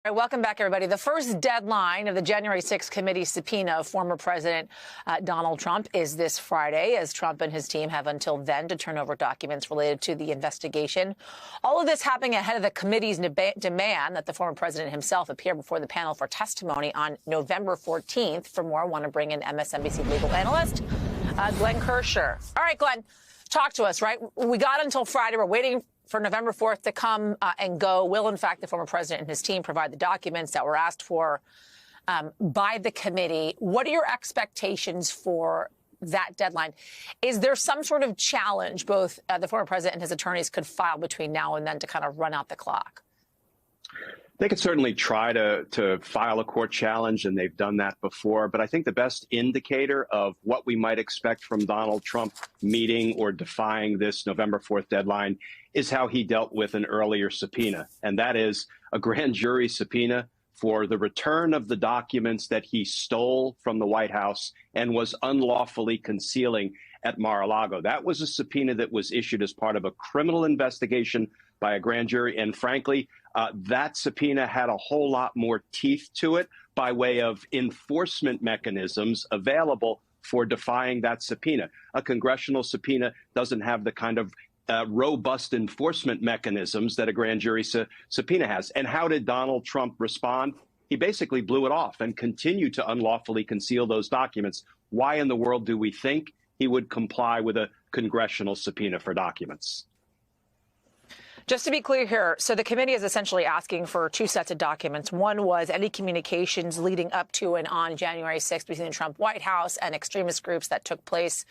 All right, welcome back, everybody. The first deadline of the January 6th committee subpoena of former President Donald Trump is this Friday, as Trump and his team have until then to turn over documents related to the investigation. All of this happening ahead of the committee's demand that the former president himself appear before the panel for testimony on November 14th. For more, I want to bring in MSNBC legal analyst Glenn Kirschner. All right, Glenn, talk to us, right? We got until Friday. We're waiting for November 4th to come and go. Will, in fact, the former president and his team provide the documents that were asked for by the committee? What are your expectations for that deadline? Is there some sort of challenge both the former president and his attorneys could file between now and then to kind of run out the clock? They could certainly try to file a court challenge, and they've done that before. But I think the best indicator of what we might expect from Donald Trump meeting or defying this November 4th deadline is how he dealt with an earlier subpoena. And that is a grand jury subpoena for the return of the documents that he stole from the White House and was unlawfully concealing at Mar-a-Lago. That was a subpoena that was issued as part of a criminal investigation by a grand jury. And frankly, that subpoena had a whole lot more teeth to it by way of enforcement mechanisms available for defying that subpoena. A congressional subpoena doesn't have the kind of robust enforcement mechanisms that a grand jury subpoena has. And how did Donald Trump respond? He basically blew it off and continued to unlawfully conceal those documents. Why in the world do we think he would comply with a congressional subpoena for documents? Just to be clear here, so the committee is essentially asking for two sets of documents. One was any communications leading up to and on January 6th between the Trump White House and extremist groups that took place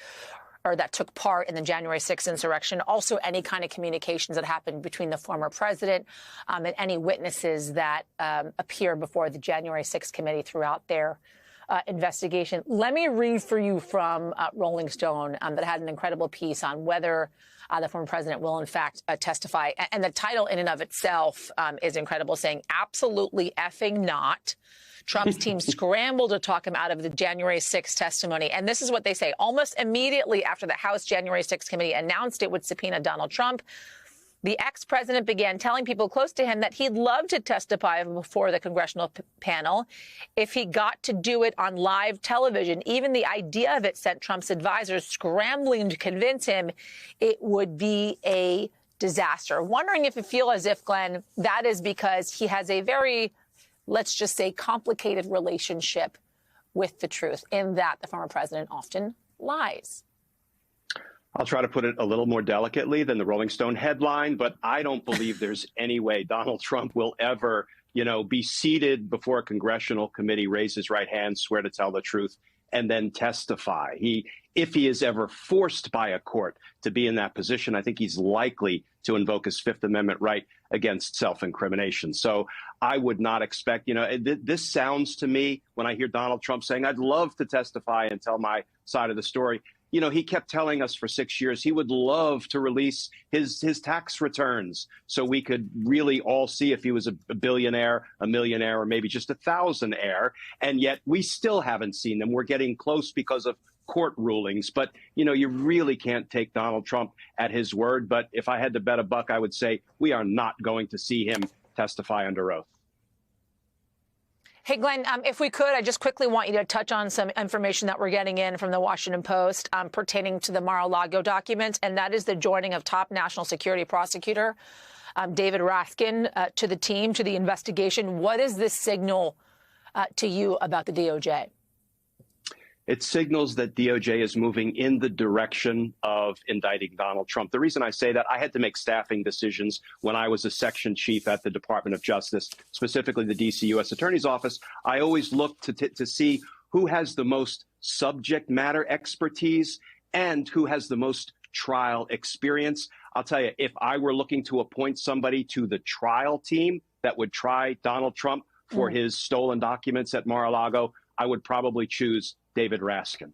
or that took part in the January 6th insurrection. Also, any kind of communications that happened between the former president and any witnesses that appear before the January 6th committee throughout their investigation. Let me read for you from Rolling Stone that had an incredible piece on whether the former president will, in fact, testify. And the title in and of itself is incredible, saying, "Absolutely effing not." Trump's team scrambled to talk him out of the January 6th testimony. And this is what they say. Almost immediately after the House January 6th committee announced it would subpoena Donald Trump, the ex-president began telling people close to him that he'd love to testify before the congressional panel if he got to do it on live television. Even the idea of it sent Trump's advisors scrambling to convince him it would be a disaster. Wondering if you feel as if, Glenn, that is because he has a very, let's just say, complicated relationship with the truth, in that the former president often lies. I'll try to put it a little more delicately than the Rolling Stone headline, but I don't believe there's any way Donald Trump will ever, be seated before a congressional committee, raise his right hand, swear to tell the truth, and then testify. If he is ever forced by a court to be in that position, I think he's likely to invoke his Fifth Amendment right against self-incrimination. So I would not expect, this sounds to me, when I hear Donald Trump saying, I'd love to testify and tell my side of the story. He kept telling us for 6 years he would love to release his tax returns so we could really all see if he was a billionaire, a millionaire, or maybe just a thousandaire. And yet we still haven't seen them. We're getting close because of court rulings. But, you really can't take Donald Trump at his word. But if I had to bet a buck, I would say we are not going to see him testify under oath. Hey, Glenn, if we could, I just quickly want you to touch on some information that we're getting in from the Washington Post pertaining to the Mar-a-Lago documents, and that is the joining of top national security prosecutor David Raskin to the team, to the investigation. What does this signal to you about the DOJ? It signals that DOJ is moving in the direction of indicting Donald Trump. The reason I say that, I had to make staffing decisions when I was a section chief at the Department of Justice, specifically the D.C. U.S. Attorney's Office. I always look to see who has the most subject matter expertise and who has the most trial experience. I'll tell you, if I were looking to appoint somebody to the trial team that would try Donald Trump for his stolen documents at Mar-a-Lago, I would probably choose David Raskin.